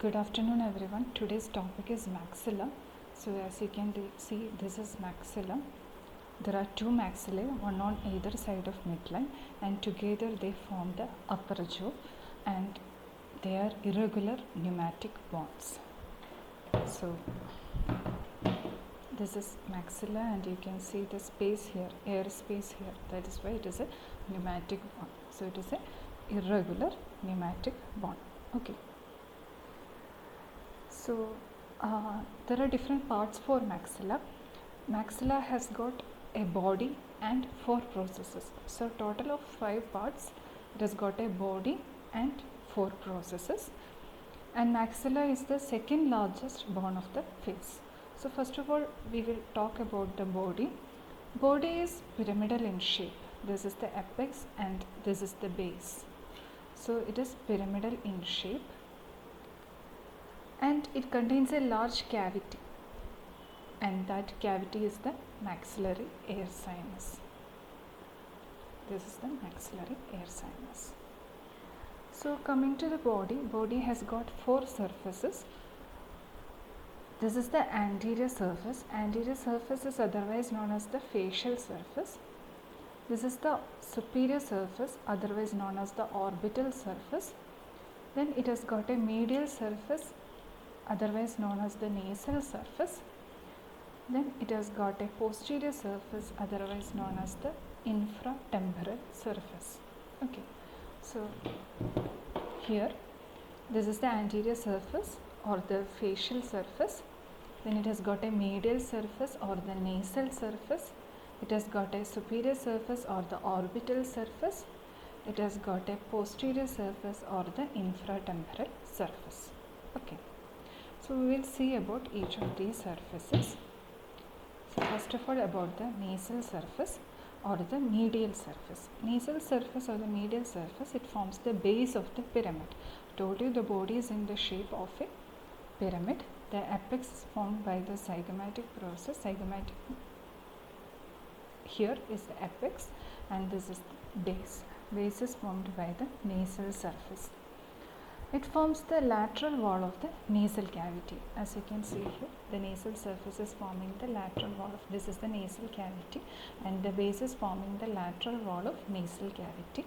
Good afternoon everyone. Today's topic is maxilla. So as you can see, this is maxilla. There are two maxillae, one on either side of midline, and together they form the upper jaw, and they are irregular pneumatic bones. So this is maxilla, and you can see the space here, air space here. That is why it is a pneumatic bone. So it is a irregular pneumatic bone. Okay. So there are different parts for maxilla. Maxilla has got a body and 4 processes. So total of 5 parts. It has got a body and 4 processes. And maxilla is the second largest bone of the face. So first of all, we will talk about the body. Body is pyramidal in shape. This is the apex and this is the base. So it is pyramidal in shape. And it contains a large cavity, and that cavity is the maxillary air sinus. This is the maxillary air sinus. So coming to the body has got 4 surfaces. This is the anterior surface. Anterior surface is otherwise known as the facial surface. This is the superior surface, otherwise known as the orbital surface. Then it has got a medial surface, otherwise known as the nasal surface. Then it has got a posterior surface, otherwise known as the infratemporal surface. Okay, so here this is the anterior surface or the facial surface. Then it has got a medial surface or the nasal surface. It has got a superior surface or the orbital surface. It has got a posterior surface or the infratemporal surface. Okay. So we will see about each of these surfaces. So first of all, about the nasal surface or the medial surface. Nasal surface or the medial surface, it forms the base of the pyramid. I told you the body is in the shape of a pyramid. The apex is formed by the zygomatic process. Here is the apex and this is the base. Base is formed by the nasal surface. It forms the lateral wall of the nasal cavity. As you can see here, the nasal surface is forming the lateral wall of this is the nasal cavity, and the base is forming the lateral wall of nasal cavity.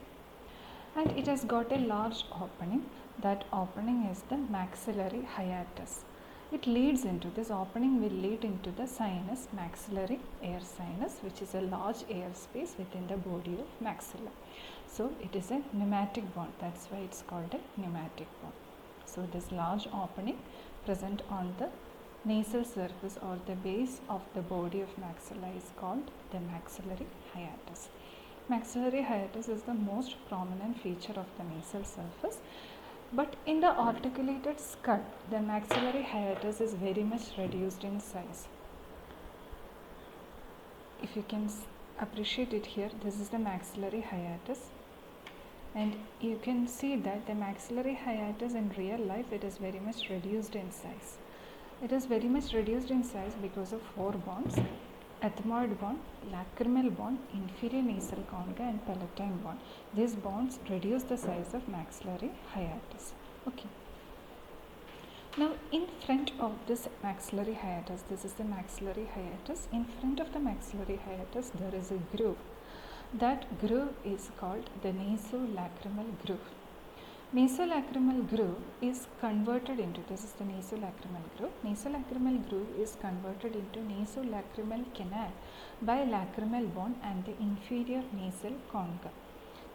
And it has got a large opening. That opening is the maxillary hiatus. It leads into this opening will lead into the sinus, maxillary air sinus, which is a large air space within the body of maxilla. So it is a pneumatic bone. That's why it's called a pneumatic bone. So this large opening present on the nasal surface or the base of the body of maxilla is called the maxillary hiatus. Maxillary hiatus is the most prominent feature of the nasal surface. But in the articulated skull, the maxillary hiatus is very much reduced in size. If you can appreciate it here, this is the maxillary hiatus. And you can see that the maxillary hiatus in real life, it is very much reduced in size. It is very much reduced in size because of 4 bones: ethmoid bone, lacrimal bone, inferior nasal concha, and palatine bone. These bones reduce the size of maxillary hiatus. Okay. Now in front of this maxillary hiatus, this is the maxillary hiatus. In front of the maxillary hiatus, there is a groove. That groove is called the nasolacrimal groove. Nasolacrimal groove is converted into, this is the nasolacrimal groove. Nasolacrimal groove is converted into nasolacrimal canal by lacrimal bone and the inferior nasal concha.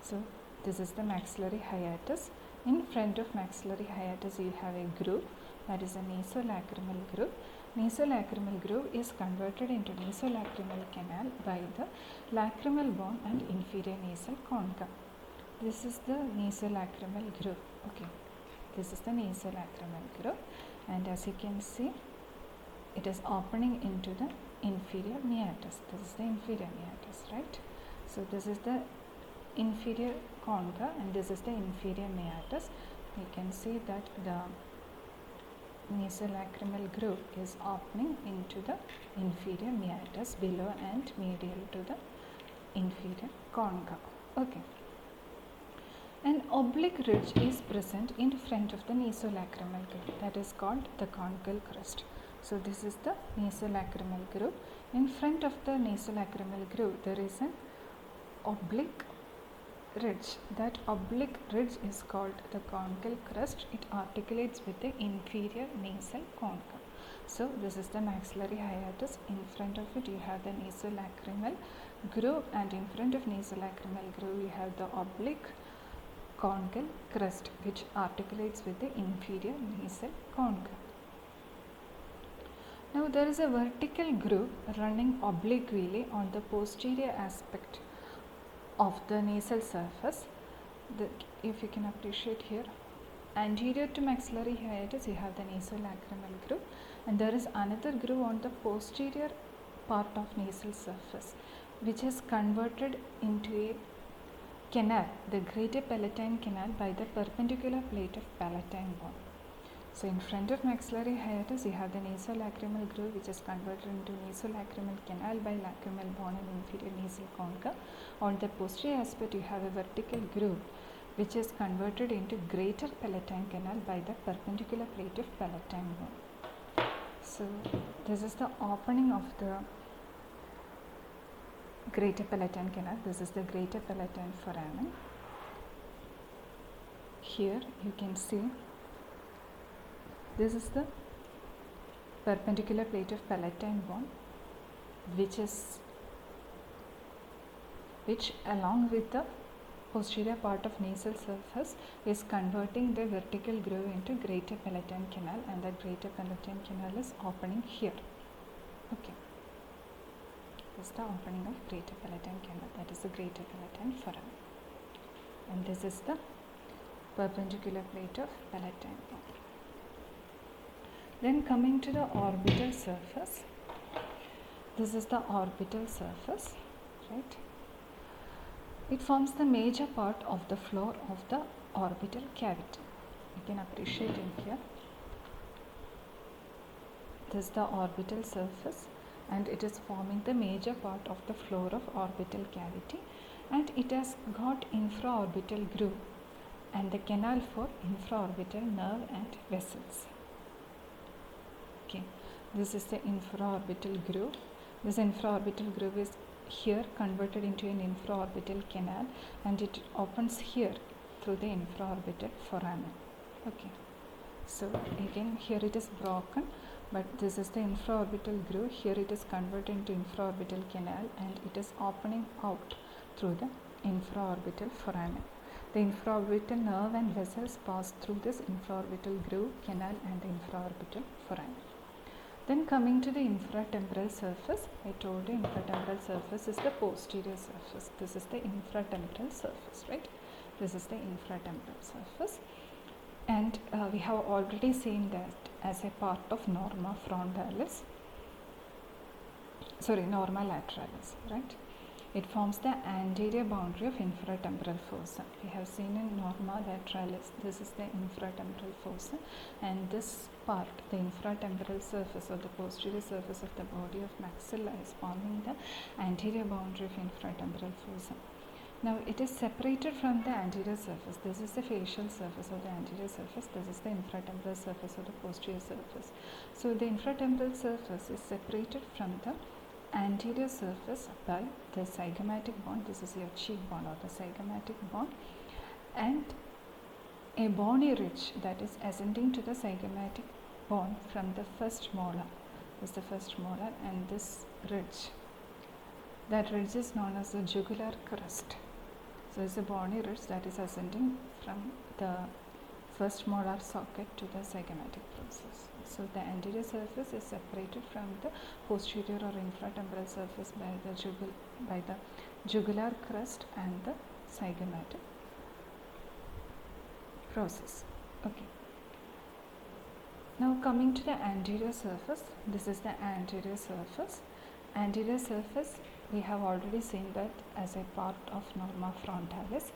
So this is the maxillary hiatus. In front of maxillary hiatus, you have a groove, that is a nasolacrimal groove. Nasolacrimal groove is converted into nasolacrimal canal by the lacrimal bone and inferior nasal concha. This is the nasolacrimal groove. Okay, this is the nasolacrimal groove, and as you can see, it is opening into the inferior meatus. This is the inferior meatus, right? So this is the inferior concha and this is the inferior meatus. You can see that the nasolacrimal groove is opening into the inferior meatus below and medial to the inferior concha. Okay. An oblique ridge is present in front of the nasolacrimal groove, that is called the conical crest. So this is the nasolacrimal groove. In front of the nasolacrimal groove there is an oblique ridge. That oblique ridge is called the conical crest. It articulates with the inferior nasal concha. So this is the maxillary hiatus. In front of it you have the nasolacrimal groove, and in front of nasolacrimal groove you have the oblique conical crest which articulates with the inferior nasal concha. Now there is a vertical groove running obliquely on the posterior aspect of the nasal surface. If you can appreciate here, anterior to maxillary hiatus you have the nasolacrimal groove, and there is another groove on the posterior part of nasal surface which is converted into a canal, the greater palatine canal, by the perpendicular plate of palatine bone. So in front of maxillary hiatus you have the nasolacrimal groove which is converted into nasolacrimal canal by lacrimal bone and inferior nasal concha. On the posterior aspect you have a vertical groove which is converted into greater palatine canal by the perpendicular plate of palatine bone. So this is the opening of the greater palatine canal. This is the greater palatine foramen. Here you can see this is the perpendicular plate of palatine bone which along with the posterior part of nasal surface is converting the vertical groove into greater palatine canal, and that greater palatine canal is opening here. Okay, this is the opening of greater palatine canal, that is the greater palatine foramen, and this is the perpendicular plate of palatine bone. Then coming to the orbital surface, this is the orbital surface, right? It forms the major part of the floor of the orbital cavity. You can appreciate in here. This is the orbital surface, and it is forming the major part of the floor of orbital cavity, and it has got infraorbital groove and the canal for infraorbital nerve and vessels. Okay, this is the infraorbital groove. This infraorbital groove is here converted into an infraorbital canal, and it opens here through the infraorbital foramen. Okay, so again here it is broken, but this is the infraorbital groove. Here it is converted into infraorbital canal, and it is opening out through the infraorbital foramen. The infraorbital nerve and vessels pass through this infraorbital groove, canal, and the infraorbital foramen. Then coming to the infratemporal surface, I told you infratemporal surface is the posterior surface. This is the infratemporal surface, right? This is the infratemporal surface, and we have already seen that as a part of norma frontalis, norma lateralis, right? It forms the anterior boundary of infratemporal fossa. We have seen in norma lateralis, this is the infratemporal fossa, and this part, the infratemporal surface or the posterior surface of the body of maxilla, is forming the anterior boundary of infratemporal fossa. Now it is separated from the anterior surface. This is the facial surface of the anterior surface. This is the infratemporal surface of the posterior surface. So the infratemporal surface is separated from the anterior surface by the zygomatic bone. This is your cheekbone or the zygomatic bone, and a bony ridge that is ascending to the zygomatic bone from the first molar. This is the first molar, and this ridge, that ridge is known as the jugular crest. So it's a bony ridge that is ascending from the first molar socket to the zygomatic process. So the anterior surface is separated from the posterior or infratemporal surface by the jugular crest and the zygomatic process. Okay. Now coming to the anterior surface, this is the anterior surface. Anterior surface, we have already seen that as a part of norma frontalis,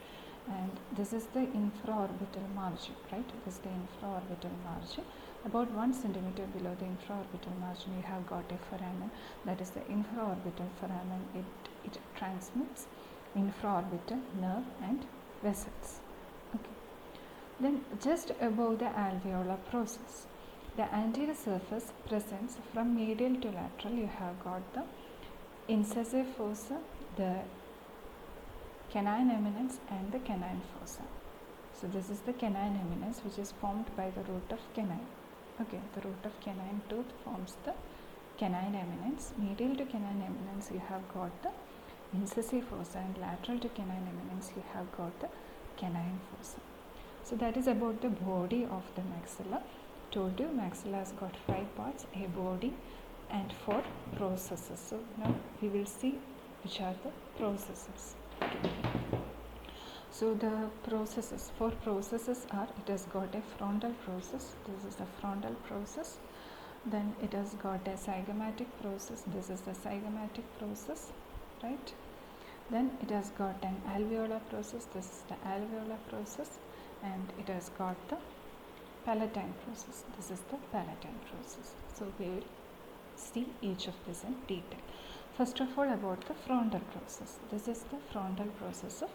and this is the infraorbital margin, right? This is the infraorbital margin. About 1 centimeter below the infraorbital margin, we have got a foramen, that is the infraorbital foramen. It transmits infraorbital nerve and vessels. Then just above the alveolar process, the anterior surface presents from medial to lateral. You have got the incisive fossa, the canine eminence and the canine fossa. So this is the canine eminence which is formed by the root of canine. Okay, the root of canine tooth forms the canine eminence. Medial to canine eminence you have got the incisive fossa, and lateral to canine eminence you have got the canine fossa. So that is about the body of the maxilla. Told you maxilla has got 5 parts, a body and 4 processes. So now we will see which are the processes. Okay. So the processes, 4 processes are, it has got a frontal process, this is the frontal process. Then it has got a zygomatic process, this is the zygomatic process, right? Then it has got an alveolar process, this is the alveolar process. And it has got the palatine process, this is the palatine process. So we will see each of this in detail. First of all, about the frontal process. This is the frontal process of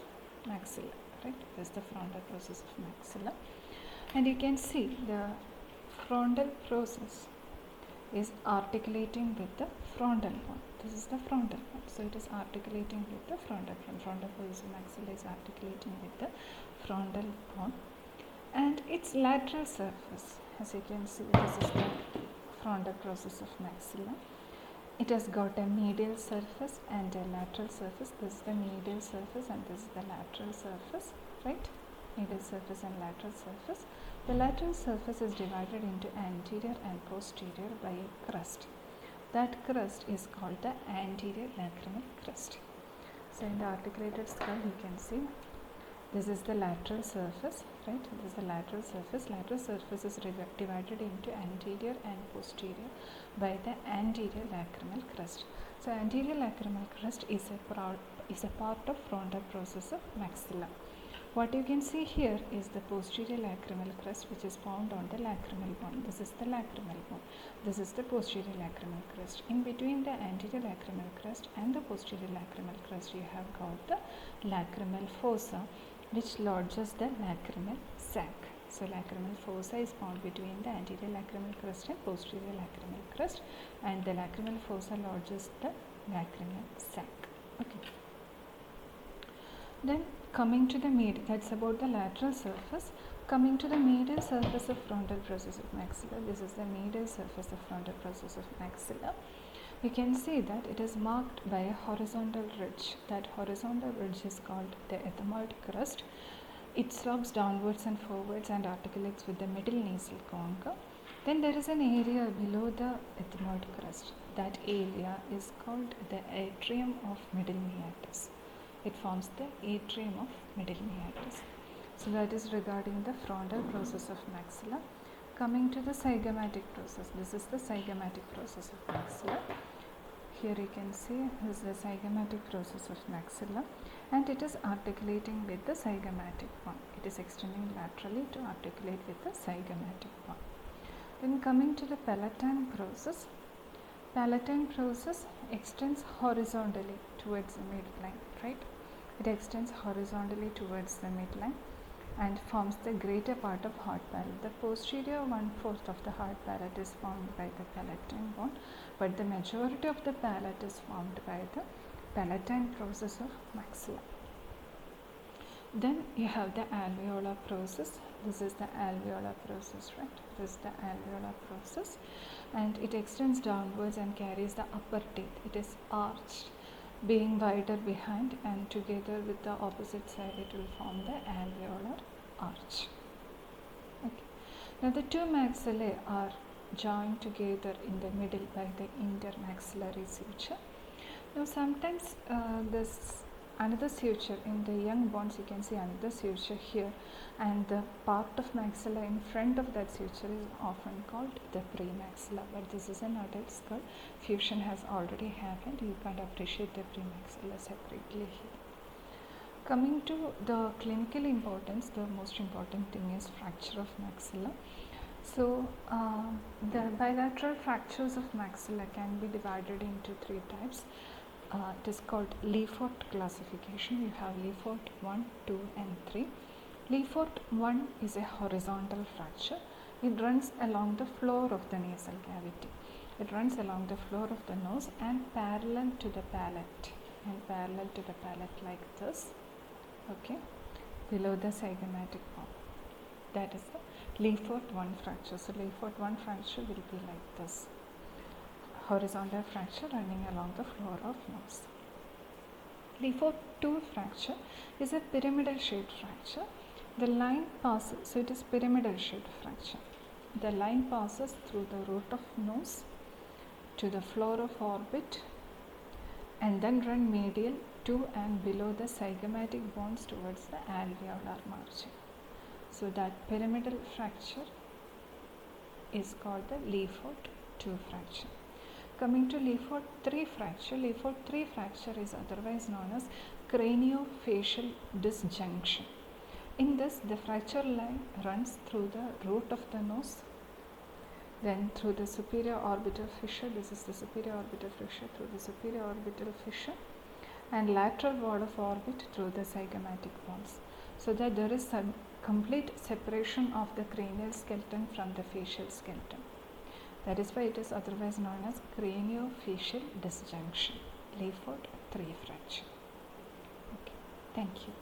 maxilla, right? This is the frontal process of maxilla. And you can see the frontal process is articulating with the frontal bone. This is the frontal bone. So it is articulating with the frontal bone. Frontal process of maxilla is articulating with the frontal bone. And its lateral surface, as you can see, this is the frontal process of maxilla. It has got a medial surface and a lateral surface. This is the medial surface and this is the lateral surface, right? Medial surface and lateral surface. The lateral surface is divided into anterior and posterior by a crust. That crust is called the anterior lacrimal crust. So in the articulated skull you can see this is the lateral surface, right? This is the lateral surface. Lateral surface is divided into anterior and posterior by the anterior lacrimal crust. So anterior lacrimal crust is a part of frontal process of maxilla. What you can see here is the posterior lacrimal crust which is found on the lacrimal bone. This is the lacrimal bone. This is the posterior lacrimal crust. In between the anterior lacrimal crust and the posterior lacrimal crust you have got the lacrimal fossa which lodges the lacrimal sac. So lacrimal fossa is found between the anterior lacrimal crust and posterior lacrimal crust, and the lacrimal fossa lodges the lacrimal sac. Okay. Then coming to the medial, that's about the lateral surface. Coming to the medial surface of frontal process of maxilla, this is the medial surface of frontal process of maxilla. You can see that it is marked by a horizontal ridge. That horizontal ridge is called the ethmoid crust. It slopes downwards and forwards and articulates with the middle nasal concha. Then there is an area below the ethmoid crust. That area is called the atrium of middle meatus. It forms the atrium of middle meatus. So that is regarding the frontal process of maxilla. Coming to the zygomatic process, this is the zygomatic process of maxilla. Here you can see this is the zygomatic process of maxilla, and it is articulating with the zygomatic bone. It is extending laterally to articulate with the zygomatic bone. Then coming to the palatine process extends horizontally towards the midline, right? It extends horizontally towards the midline and forms the greater part of hard palate. The posterior 1/4 of the hard palate is formed by the palatine bone, but the majority of the palate is formed by the palatine process of maxilla. Then you have the alveolar process. This is the alveolar process, right? This is the alveolar process, and it extends downwards and carries the upper teeth. It is arched, being wider behind, and together with the opposite side it will form the alveolar arch. Okay. Now the two maxillae are joined together in the middle by the intermaxillary suture. Now sometimes this another suture in the young bones, you can see another suture here, and the part of maxilla in front of that suture is often called the premaxilla, but this is an adult skull. Fusion has already happened. You can't appreciate the premaxilla separately here. Coming to the clinical importance, the most important thing is fracture of maxilla. So the bilateral fractures of maxilla can be divided into 3 types. It is called Lefort classification. You have Lefort 1, 2 and 3. Le Fort 1 is a horizontal fracture. It runs along the floor of the nasal cavity. It runs along the floor of the nose and parallel to the palate. Like this. Okay. Below the zygomatic bone. That is the Le Fort 1 fracture. So Le Fort 1 fracture will be like this. Horizontal fracture running along the floor of nose. Le Fort 2 fracture is a pyramidal shaped fracture. The line passes, so it is pyramidal shaped fracture. The line passes through the root of nose to the floor of orbit and then run medial to and below the zygomatic bones towards the alveolar margin. So that pyramidal fracture is called the Le Fort 2 fracture. Coming to Le Fort 3 fracture, Le Fort 3 fracture is otherwise known as craniofacial disjunction. In this, the fracture line runs through the root of the nose, then through the superior orbital fissure. This is the superior orbital fissure, through the superior orbital fissure, and lateral wall of orbit through the zygomatic bones, so that there is some complete separation of the cranial skeleton from the facial skeleton. That is why it is otherwise known as craniofacial disjunction, Le Fort 3 fracture. Okay, thank you.